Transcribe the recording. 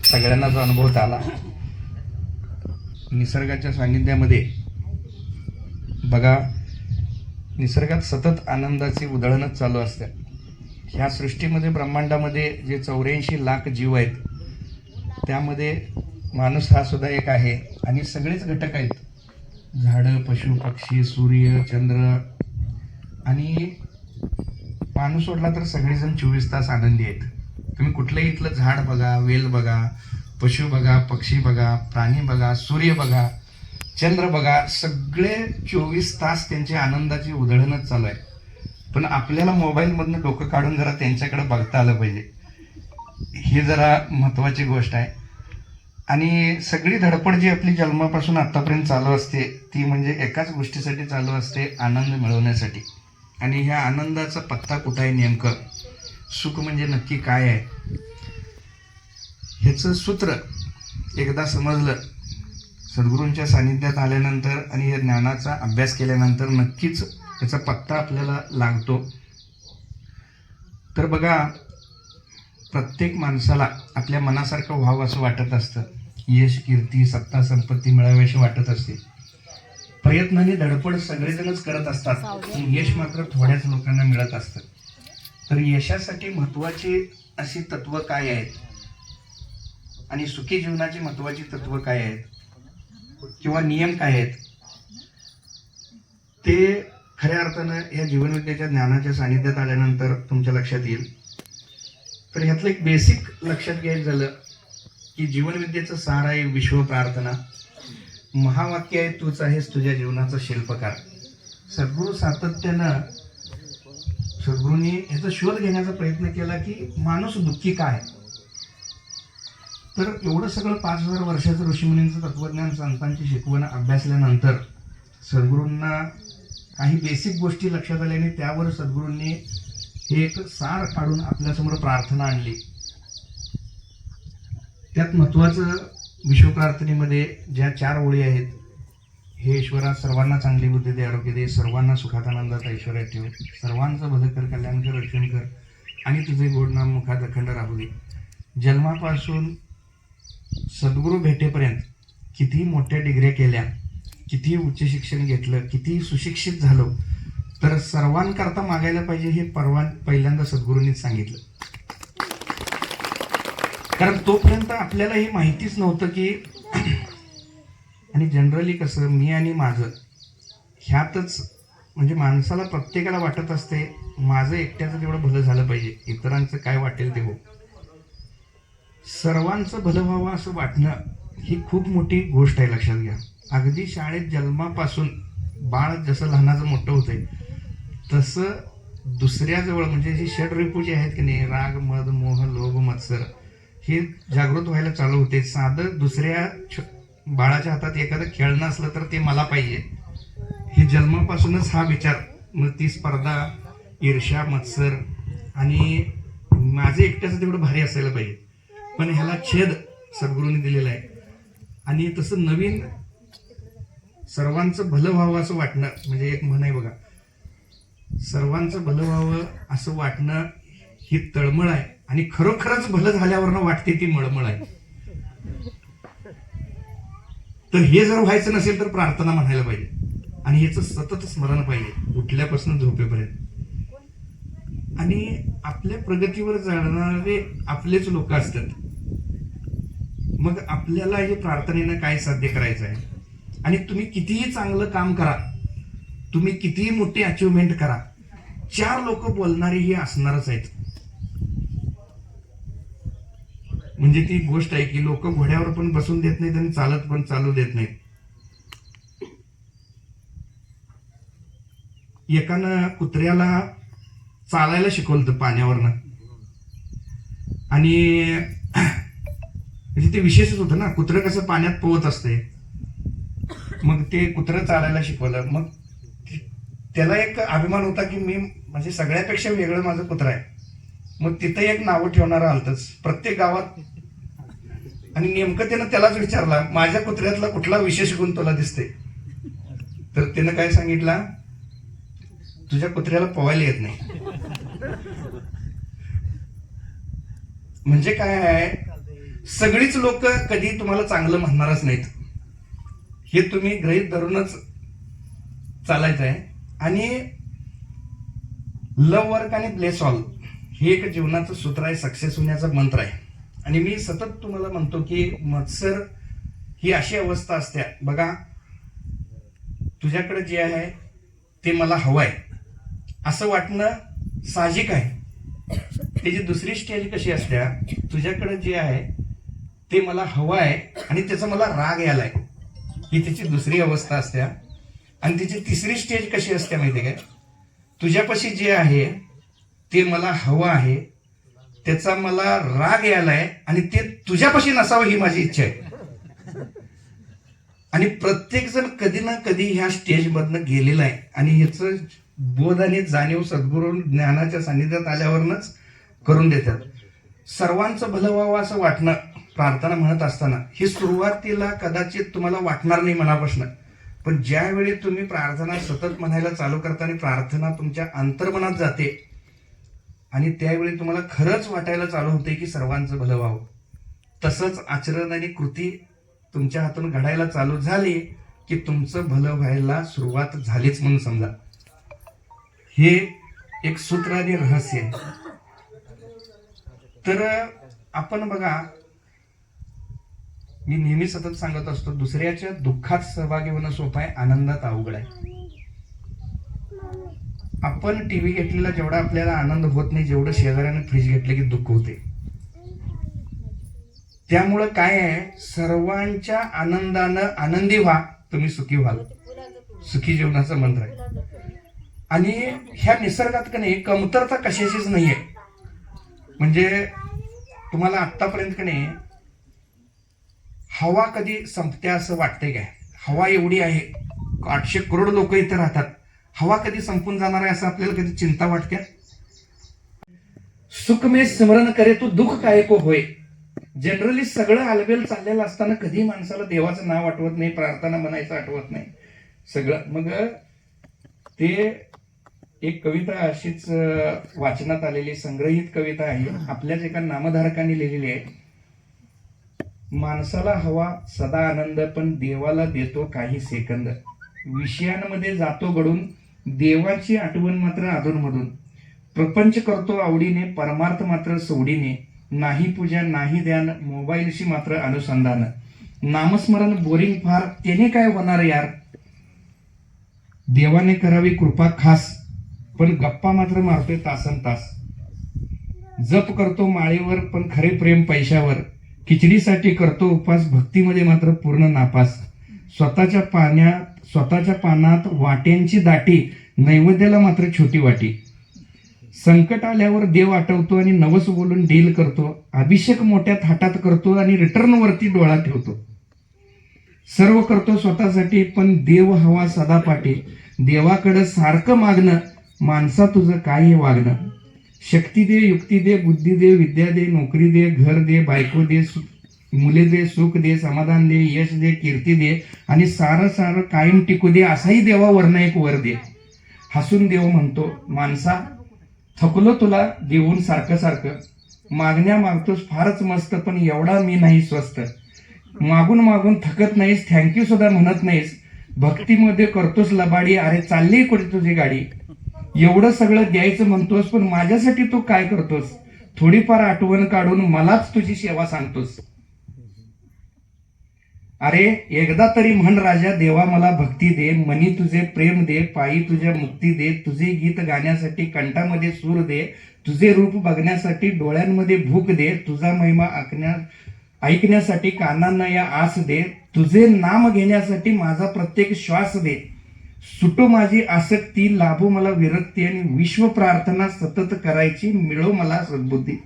सगळ्यांनाच अनुभवता आला. निसर्गाच्या सानिध्यामध्ये बघा, निसर्गात सतत आनंदाची उधळणच चालू असते. ह्या सृष्टीमध्ये ब्रह्मांडामध्ये जे 84 लाख जीव आहेत त्यामध्ये माणूस हा सुद्धा एक आहे आणि सगळेच घटक आहेत. झाडं, पशु, पक्षी, सूर्य, चंद्र आणि माणूस सोडला तर सगळेजण 24 तास आनंदी आहेत. तुम्ही कुठलंही इथलं झाड बघा, वेल बघा, पशु बघा, पक्षी बघा, प्राणी बघा, सूर्य बघा, चंद्र बघा, सगळे 24 तास त्यांच्या आनंदाची उधळणच चालू आहे. पण आपल्याला मोबाईलमधनं डोकं काढून जरा त्यांच्याकडे बघता आलं पाहिजे. ही जरा महत्त्वाची गोष्ट आहे. आणि सगळी धडपड जी आपली जन्मापासून आत्तापर्यंत चालू असते ती म्हणजे एकाच गोष्टीसाठी चालू असते, आनंद मिळवण्यासाठी. आणि ह्या आनंदाचा पत्ता कुठं आहे, नेमकं सुख म्हणजे नक्की काय आहे, ह्याचं सूत्र एकदा समजलं, सद्गुरूंच्या सानिध्यात आल्यानंतर आणि या ज्ञानाचा अभ्यास केल्यानंतर नक्कीच याचा पत्ता आपल्याला लागतो. तर बघा, प्रत्येक माणसाला आपल्या मनासारखं व्हावं असं वाटत असतं. यश, कीर्ती, सत्ता, संपत्ती मिळावी अशी वाटत असते. प्रयत्नाने धडपड सगळेजणच करत असतात, पण यश मात्र थोड्याच लोकांना मिळत असतं. तर यशासाठी महत्त्वाची अशी तत्व काय आहेत आणि सुखी जीवनाची महत्त्वाची तत्व काय आहेत किंवा नियम काय आहेत, ते खऱ्या अर्थानं या जीवनविद्येच्या ज्ञानाच्या सानिध्यात आल्यानंतर तुमच्या लक्षात येईल. तर ह्यातलं एक बेसिक लक्षात घ्यायचं झालं की जीवनविद्येचं सार आहे विश्व प्रार्थना. महावाक्य आहे तूच आहेस तुझ्या जीवनाचा शिल्पकार. सद्गुरू सातत्यानं सद्गुरूंनी ह्याचा शोध घेण्याचा प्रयत्न केला की माणूस दुःखी काय. तर एवढं सगळं 5000 वर्षाचं ऋषीमुनींचं तत्वज्ञान, संतांची शिकवण अभ्यासल्यानंतर सद्गुरूंना काही बेसिक गोष्टी लक्षात आल्या आणि त्यावर सद्गुरूंनी हे एक सार काढून आपल्यासमोर प्रार्थना आणली. त्यात महत्वाचं विश्वप्रार्थनेमध्ये ज्या 4 ओळी आहेत, हे ईश्वरा सर्वांना चांगली बुद्धी दे, आरोग्य दे, सर्वांना सुखात आनंदात ऐश्वर्यात ठेव, सर्वांचं भलं कर, कल्याण कर, रक्षण कर आणि तुझे गोड नाम मुखात अखंड राहू दे. जन्मापासून सद्गुरू भेटेपर्यंत किती मोठ्या डिग्र्या केल्या, किती उच्च शिक्षण घेतलं, किती सुशिक्षित झालो, तर सर्वांकरता मागायला पाहिजे हे पहिल्यांदा सद्गुरूंनीच सांगितलं. कारण तोपर्यंत आपल्याला हे माहितीच नव्हतं की आणि जनरली कसं मी आणि माझं ह्यातच म्हणजे माणसाला प्रत्येकाला वाटत असते माझं एकट्याचं तेवढं भलं झालं पाहिजे, इतरांचं काय वाटेल ते हो. सर्वांचं भलं व्हावं असं वाटणं ही खूप मोठी गोष्ट आहे, लक्षात घ्या. अगदी शाळेत जन्मापासून बाळ जसं लहानाचं मोठं होतंय तसं दुसऱ्याजवळ म्हणजे जी षड्रिपू जी आहेत की नाही, राग, मद, मोह, लोभ, मत्सर, हे जागृत व्हायला चालू होते. साधं दुसऱ्या बाळाच्या हातात एखादं खेळणं असलं तर ते मला पाहिजे, हे जन्मापासूनच हा विचार. मग ती स्पर्धा, ईर्ष्या, मत्सर आणि माझं एकट्याचं तेवढं भारी असायला पाहिजे. पण ह्याला छेद सद्गुरूंनी दिलेला आहे. आणि तसं नवीन सर्वांचं भलं व्हावं असं वाटणं म्हणजे एक म्हण आहे बघा, सर्वांचं भलं व्हावं असं वाटणं ही तळमळ आहे आणि खरोखरच भलं झाल्यावर वाटते ती मळमळ आहे. तर हे जर व्हायचं नसेल तर प्रार्थना म्हणायला पाहिजे आणि याचं सतत स्मरण पाहिजे उठल्यापासून झोपेपर्यंत. आणि आपल्या प्रगतीवर जाणारे आपलेच लोक असतात. मग आपल्याला हे प्रार्थनेनं काय साध्य करायचं आहे. आणि तुम्ही कितीही चांगलं काम करा, तुम्ही कितीही मोठी अचिव्हमेंट करा, 4 लोक बोलणारे हे असणारच आहेत. म्हणजे ती गोष्ट आहे की लोक घोड्यावर पण बसून देत नाहीत आणि चालत पण चालू देत नाहीत. एकानं कुत्र्याला चालायला शिकवलं पाण्यावरनं आणि म्हणजे ते विशेषच होतं ना, कुत्रं कसं पाण्यात पोहत असते, मग ते कुत्रं चालायला शिकवलं. मग त्याला एक अभिमान होता की मी म्हणजे सगळ्यापेक्षा वेगळं माझं कुत्रं आहे. मग तिथं एक नावं ठेवणारं आलतच प्रत्येक गावात. आणि नेमकं त्यानं त्यालाच विचारला माझ्या कुत्र्यातला कुठला विशेष गुण तुला दिसते. तर त्यानं काय सांगितला, तुझ्या कुत्र्याला पोहायला येत नाही. म्हणजे काय आहे, सगळीच लोक कधी तुम्हाला चांगलं म्हणणारच नाहीत, हे तुम्ही गृहीत धरूनच चालायचं आहे. आणि लव वर्क आणि ब्लेस ऑल हे एक जीवनाचं सूत्र आहे, सक्सेस होण्याचा मंत्र आहे. आणि मी सतत तुम्हाला म्हणतो की मत्सर ही अशी अवस्था असते, बघा तुझ्याकडे जे आहे ते मला हवं आहे असं वाटणं साहजिक आहे. त्याची दुसरी स्टेज कशी असते, तुझ्याकडे जे आहे ते मला हवं आहे आणि त्याचा मला राग यायलाय, ही त्याची दुसरी अवस्था असते. आणि तिची तिसरी स्टेज कशी असते माहिती आहे काय, तुझ्यापाशी जे आहे ते मला हवं आहे, त्याचा मला राग यायलाय आणि ते तुझ्यापाशी नसावं ही माझी इच्छा आहे. आणि प्रत्येक जण कधी ना कधी ह्या स्टेज मधनं गेलेला आहे आणि ह्याचं बोध आणि जाणीव सद्गुरू ज्ञानाच्या सानिध्यात आल्यावरच करून देतात. सर्वांचं भलं व्हावं असं वाटणं प्रार्थना म्हणत असताना ही सुरुवातीला कदाचित तुम्हाला वाटणार नाही मनापासून, पण ज्यावेळी तुम्ही प्रार्थना सतत म्हणायला चालू करता आणि प्रार्थना तुमच्या अंतर्मनात जाते आणि त्यावेळी तुम्हाला खरंच वाटायला चालू होते की सर्वांचं भलं व्हावं, तसंच आचरण आणि कृती तुमच्या हातून घडायला चालू झाली की तुमचं भलं व्हायला सुरुवात झालीच म्हणून समजा. हे एक सूत्र आणि रहस्य आहे. तर आपण बघा, मी नेहमी सतत सांगत असतो, दुसऱ्याच्या दुःखात सहभागी होणं सोपं आहे, आनंदात अवघड आहे. आपण टीव्ही घेतलेला जेवढा आपल्याला आनंद होत नाही, जेवढं शेजाऱ्याने फ्रीज घेतले की दुःख होते. त्यामुळं काय आहे, सर्वांच्या आनंदानं आनंदी व्हा, तुम्ही सुखी व्हाल. सुखी जीवनाचा मंत्र आहे. आणि ह्या निसर्गात का नाही कमतरता कशाचीच नाहीये. म्हणजे तुम्हाला आतापर्यंत का नाही हवा कधी संपते असं वाटतंय काय? हवा एवढी आहे, 800 करोड लोक इथे राहतात, हवा कधी संपून जाणार आहे असं आपल्याला कधी चिंता वाटते? सुख में स्मरण करे तू दुःख काय को होय. जनरली सगळं आलबेल चाललेलं असताना कधी माणसाला देवाचं नाव आठवत नाही, प्रार्थना म्हणायचं आठवत नाही सगळं. मग ते एक कविता अशीच वाचनात आलेली संग्रहित कविता आहे, आपल्याच एका नामधारकाने लिहिलेली आहे. माणसाला हवा सदा आनंद, पण देवाला देतो काही सेकंद. विषयांमध्ये जातो घडून, देवाची आठवण मात्र अधूनमधून. प्रपंच करतो आवडीने, परमार्थ मात्र सोडीने. नाही पूजा नाही ध्यान, मोबाईलशी मात्र अनुसंधान. नामस्मरण बोरिंग फार, त्याने काय होणार यार. देवाने करावी कृपा खास, पण गप्पा मात्र मारतोय तासन तास. जप करतो माळेवर, पण खरे प्रेम पैशावर. खिचडीसाठी करतो उपास, भक्तीमध्ये मात्र पूर्ण नापास. स्वतःच्या पानात वाट्यांची दाटी, नैवेद्याला मात्र छोटी वाटी. संकट आल्यावर देव आठवतो आणि नवस बोलून डील करतो. अभिषेक मोठ्या थाटात करतो आणि रिटर्न वरती डोळा ठेवतो. सर्व करतो स्वतःसाठी, पण देव हवा सदा पाठी. देवाकडे सारखं मागणं, माणसा तुझं काय हे वागणं. शक्ती दे, युक्ती दे, बुद्धी दे, विद्या दे, नोकरी दे, घर दे, बायको दे, मुले दे, सुख दे, समाधान दे, यश दे, कीर्ती दे आणि सारं कायम टिकू दे, असाही देवावरनं एक वर दे. हसून देव म्हणतो, माणसा थकलो तुला देऊन सारखं. मागण्या मागतोस फारच मस्त, पण एवढा मी नाही स्वस्त. मागून थकत नाहीस, थँक्यू सुद्धा म्हणत नाहीस. भक्तीमध्ये करतोस लबाडी, अरे चालली कुठे तुझी गाडी. एवढं सगळं द्यायचं म्हणतोस, पण माझ्यासाठी तू काय करतोस. थोडीफार आठवण काढून मलाच तुझी सेवा सांगतोस. अरे एकदा तरी म्हण राजा, देवा मला भक्ती दे. मनी तुझे प्रेम दे, पायी तुझ्या मुक्ती दे. तुझे गीत गाण्यासाठी कंठामध्ये सूर दे. तुझे रूप बघण्यासाठी डोळ्यांमध्ये भूक दे. तुझा महिमा ऐकण्यासाठी कानांना या आस दे. तुझे नाम घेण्यासाठी माझा प्रत्येक श्वास दे. सुटो माझी आसक्ती, लाभो मला विरक्ती आणि विश्व प्रार्थना सतत करायची. मिळो मला सद्बुद्धी.